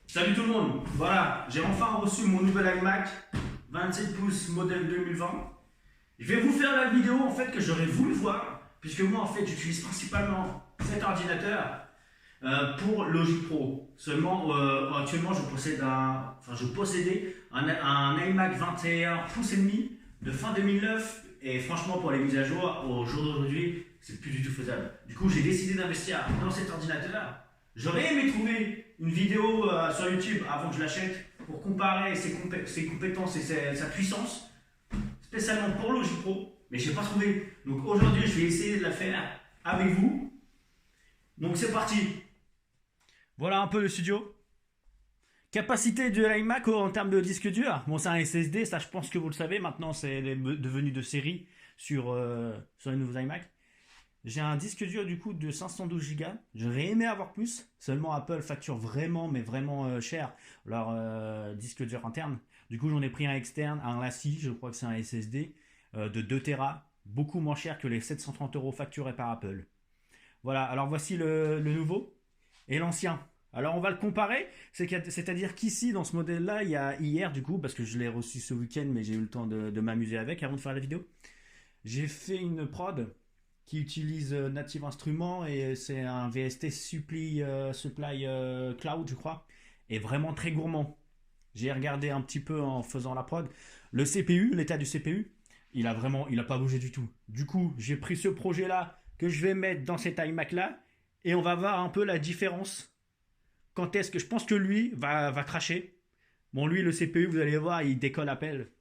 Salut tout le monde, voilà, j'ai enfin reçu mon nouvel iMac 27 pouces modèle 2020. Je vais vous faire la vidéo en fait que j'aurais voulu voir, puisque moi en fait j'utilise principalement cet ordinateur pour Logic Pro. Seulement actuellement je possédais un iMac 21 pouces et demi de fin 2009 et franchement pour les mises à jour au jour d'aujourd'hui c'est plus du tout faisable. Du coup j'ai décidé d'investir dans cet ordinateur. J'aurais aimé trouver une vidéo sur YouTube avant que je l'achète pour comparer ses compétences et sa puissance, spécialement pour Logic Pro, mais je n'ai pas trouvé. Donc aujourd'hui, je vais essayer de la faire avec vous. Donc c'est parti. Voilà un peu le studio. Capacité de l'iMac en termes de disque dur. Bon, c'est un SSD, ça je pense que vous le savez. Maintenant, c'est devenu de série sur les nouveaux iMac. J'ai un disque dur du coup de 512 Go. J'aurais aimé avoir plus. Seulement Apple facture vraiment, mais vraiment cher leur disque dur interne. Du coup, j'en ai pris un externe, un Lassi, je crois que c'est un SSD de 2 Tera, beaucoup moins cher que les 730 € facturés par Apple. Voilà, alors voici le nouveau et l'ancien. Alors on va le comparer, c'est-à-dire qu'ici dans ce modèle-là, il y a hier du coup, parce que je l'ai reçu ce week-end, mais j'ai eu le temps de m'amuser avec avant de faire la vidéo. J'ai fait une prod qui utilise Native Instruments et c'est un VST Supply Cloud, je crois, et vraiment très gourmand. J'ai regardé un petit peu en faisant la prod. Le CPU, l'état du CPU, il a pas bougé du tout. Du coup, j'ai pris ce projet-là que je vais mettre dans cet iMac-là et on va voir un peu la différence. Quand est-ce que je pense que lui va cracher. Bon, lui, le CPU, vous allez voir, il décolle à pelle.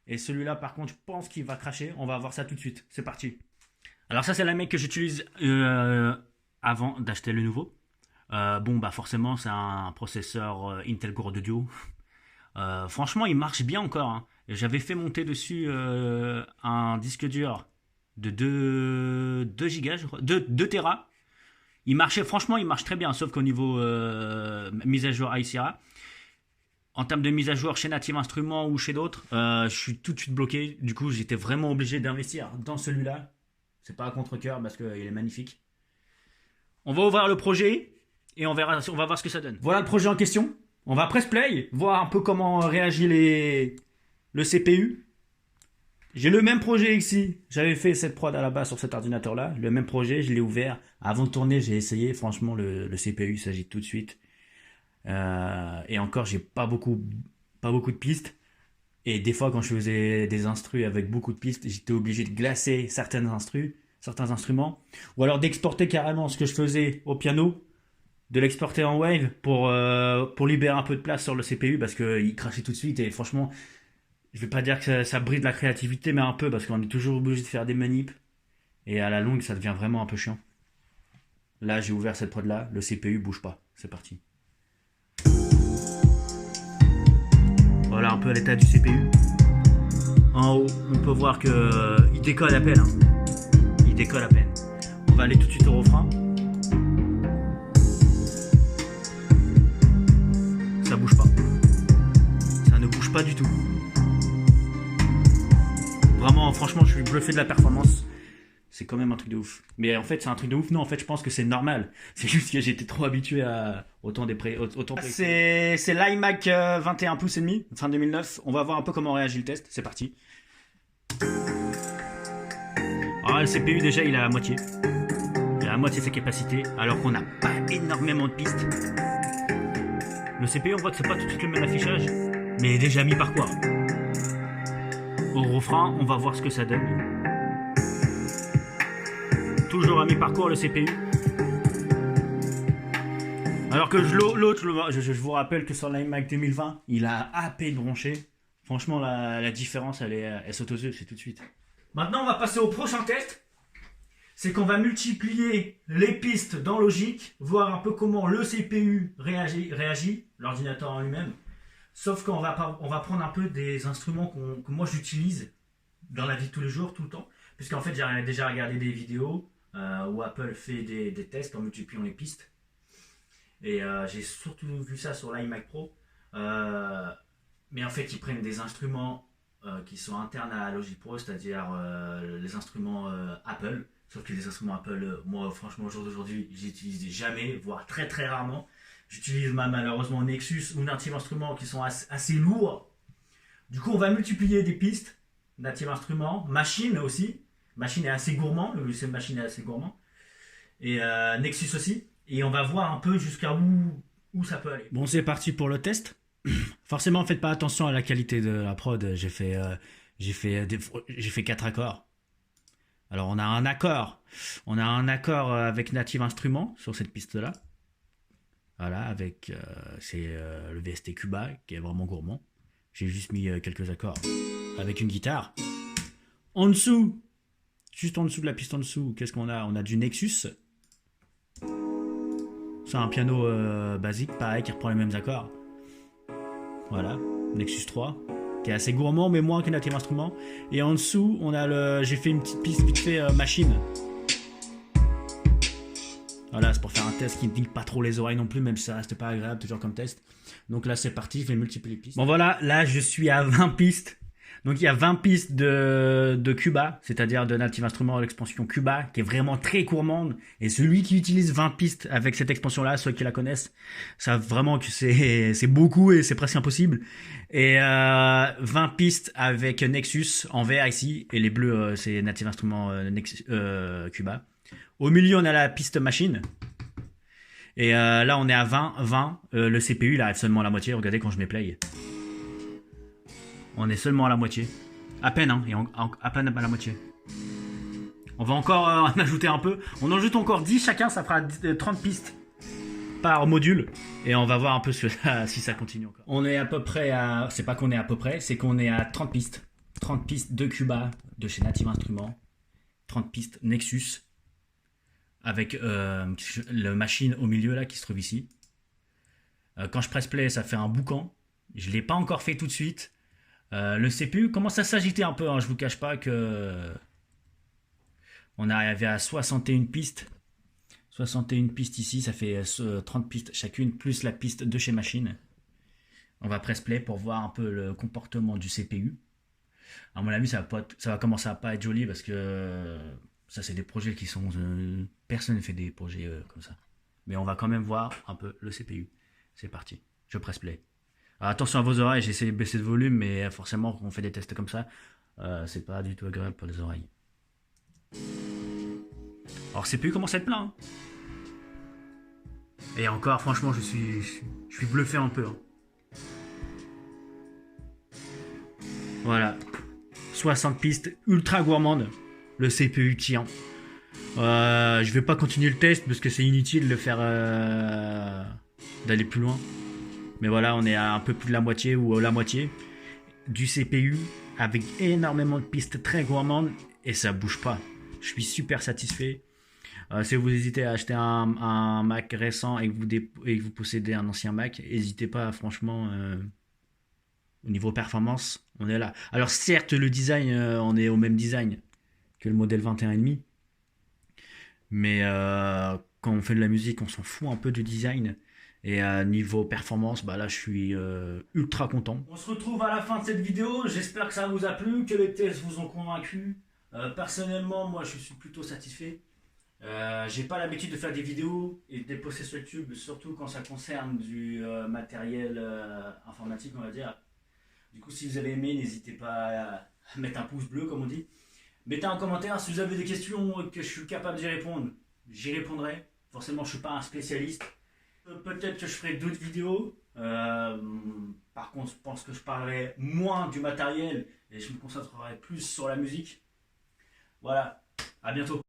Et celui-là, par contre, je pense qu'il va cracher. On va voir ça tout de suite. C'est parti. Alors ça c'est la mec que j'utilise avant d'acheter le nouveau. Bon bah forcément c'est un processeur Intel Core Duo. Franchement il marche bien encore. Hein. J'avais fait monter dessus un disque dur de 2 Go, je crois, 2 Tera. Franchement il marche très bien, sauf qu'au niveau mise à jour High Sierra, en termes de mise à jour chez Native Instruments ou chez d'autres, je suis tout de suite bloqué. Du coup j'étais vraiment obligé d'investir dans celui-là. C'est pas à contre-cœur parce qu'il est magnifique. On va ouvrir le projet et on va voir ce que ça donne. Voilà le projet en question. On va press play, voir un peu comment réagit le CPU. J'ai le même projet ici. J'avais fait cette prod à la base sur cet ordinateur-là. Le même projet, je l'ai ouvert. Avant de tourner, j'ai essayé. Franchement, le CPU s'agite tout de suite. Et encore, j'ai pas beaucoup de pistes. Et des fois, quand je faisais des instrus avec beaucoup de pistes, j'étais obligé de glacer certains instruments, ou alors d'exporter carrément ce que je faisais au piano, de l'exporter en wave pour libérer un peu de place sur le CPU, parce qu'il crachait tout de suite, et franchement, je vais pas dire que ça bride la créativité, mais un peu, parce qu'on est toujours obligé de faire des manips, et à la longue, ça devient vraiment un peu chiant. Là, j'ai ouvert cette prod-là, le CPU bouge pas, c'est parti. Voilà un peu l'état du CPU. En haut, on peut voir qu'il décolle à peine. Il décolle à peine. On va aller tout de suite au refrain. Ça bouge pas. Ça ne bouge pas du tout. Vraiment, franchement, je suis bluffé de la performance. C'est quand même un truc de ouf. Mais en fait, c'est un truc de ouf. Non, en fait, je pense que c'est normal. C'est juste que j'étais trop habitué à autant des pré. C'est l'iMac 21 pouces et demi, fin 2009. On va voir un peu comment réagit le test. C'est parti. Alors, le CPU, déjà, il a la moitié. Il a la moitié de sa capacité, alors qu'on n'a pas énormément de pistes. Le CPU, on voit que c'est pas tout de suite le même affichage, mais il est déjà mis par quoi. Au refrain, on va voir ce que ça donne. Toujours à mi-parcours le CPU. Alors que l'autre, je vous rappelle que sur l'iMac 2020, il a à peine branché. Franchement, la différence, elle saute aux yeux, c'est tout de suite. Maintenant, on va passer au prochain test. C'est qu'on va multiplier les pistes dans Logic, voir un peu comment le CPU réagit, l'ordinateur en lui-même. Sauf qu'on va prendre un peu des instruments que moi j'utilise dans la vie de tous les jours, tout le temps. Puisqu'en fait, j'ai déjà regardé des vidéos où Apple fait des tests en multipliant les pistes. Et j'ai surtout vu ça sur l'iMac Pro. Mais en fait, ils prennent des instruments qui sont internes à Logic Pro, c'est-à-dire les instruments Apple. Sauf que les instruments Apple, moi franchement au jour d'aujourd'hui, je les utilise jamais, voire très très rarement. J'utilise malheureusement Nexus ou Native Instruments qui sont assez lourds. Du coup, on va multiplier des pistes. Native Instruments, Machine aussi. Machine est assez gourmand, le logiciel Machine est assez gourmand. Et Nexus aussi. Et on va voir un peu jusqu'à où ça peut aller. Bon, c'est parti pour le test. Forcément, faites pas attention à la qualité de la prod. J'ai fait 4 accords. Alors, on a un accord. On a un accord avec Native Instruments sur cette piste-là. Voilà, avec le VST Cuba qui est vraiment gourmand. J'ai juste mis quelques accords avec une guitare. En dessous, juste en dessous de la piste en dessous, qu'est-ce qu'on a? On a du Nexus. C'est un piano basique, pareil, qui reprend les mêmes accords. Voilà, Nexus 3, qui est assez gourmand, mais moins que Native Instruments. Et en dessous, on a j'ai fait une petite piste vite fait Machine. Voilà, c'est pour faire un test qui ne pique pas trop les oreilles non plus, même si ça reste pas agréable, toujours comme test. Donc là, c'est parti, je vais multiplier les pistes. Bon voilà, là, je suis à 20 pistes. Donc il y a 20 pistes de Cuba, c'est-à-dire de Native Instruments, l'expansion Cuba, qui est vraiment très gourmande. Et celui qui utilise 20 pistes avec cette expansion-là, ceux qui la connaissent, savent vraiment que c'est beaucoup et c'est presque impossible. Et 20 pistes avec Nexus en vert ici, et les bleus, c'est Native Instruments Cuba. Au milieu, on a la piste Machine. Et là, on est à 20. Le CPU, il arrive seulement à la moitié. Regardez quand je mets play. On est seulement à la moitié. À peine, hein. Et à peine à la moitié. On va encore en ajouter un peu. On en ajoute encore 10 chacun. Ça fera 30 pistes par module. Et on va voir un peu si ça continue encore. On est à peu près à... C'est pas qu'on est à peu près, c'est qu'on est à 30 pistes. 30 pistes de Cuba, de chez Native Instruments. 30 pistes Nexus. Avec le Machine au milieu là qui se trouve ici. Quand je presse play, ça fait un boucan. Je ne l'ai pas encore fait tout de suite. Le CPU commence à s'agiter un peu, hein. Je vous cache pas que on est arrivé à 61 pistes. 61 pistes ici, ça fait 30 pistes chacune, plus la piste de chez Machine. On va press play pour voir un peu le comportement du CPU. À mon avis, ça va commencer à pas être joli parce que ça, c'est des projets qui sont... personne ne fait des projets comme ça. Mais on va quand même voir un peu le CPU. C'est parti. Je press play. Alors, attention à vos oreilles, j'ai essayé de baisser le volume, mais forcément, quand on fait des tests comme ça, c'est pas du tout agréable pour les oreilles. Alors, CPU commence à être plein. Hein. Et encore, franchement, je suis bluffé un peu. Hein. Voilà. 60 pistes ultra gourmandes. Le CPU tient. Je vais pas continuer le test parce que c'est inutile de faire d'aller plus loin. Mais voilà, on est à un peu plus de la moitié ou la moitié du CPU avec énormément de pistes très gourmandes et ça bouge pas. Je suis super satisfait. Si vous hésitez à acheter un Mac récent et que vous possédez un ancien Mac, n'hésitez pas, franchement, au niveau performance, on est là. Alors certes, le design, on est au même design que le modèle 21,5. Mais quand on fait de la musique, on s'en fout un peu du design. Et niveau performance, bah là je suis ultra content. On se retrouve à la fin de cette vidéo. J'espère que ça vous a plu, que les tests vous ont convaincu. Personnellement, moi je suis plutôt satisfait. J'ai pas l'habitude de faire des vidéos et de les poster sur YouTube, surtout quand ça concerne du matériel informatique, on va dire. Du coup, si vous avez aimé, n'hésitez pas à mettre un pouce bleu, comme on dit. Mettez un commentaire si vous avez des questions que je suis capable d'y répondre. J'y répondrai. Forcément, je ne suis pas un spécialiste. Peut-être que je ferai d'autres vidéos. Par contre, je pense que je parlerai moins du matériel et je me concentrerai plus sur la musique. Voilà. À bientôt.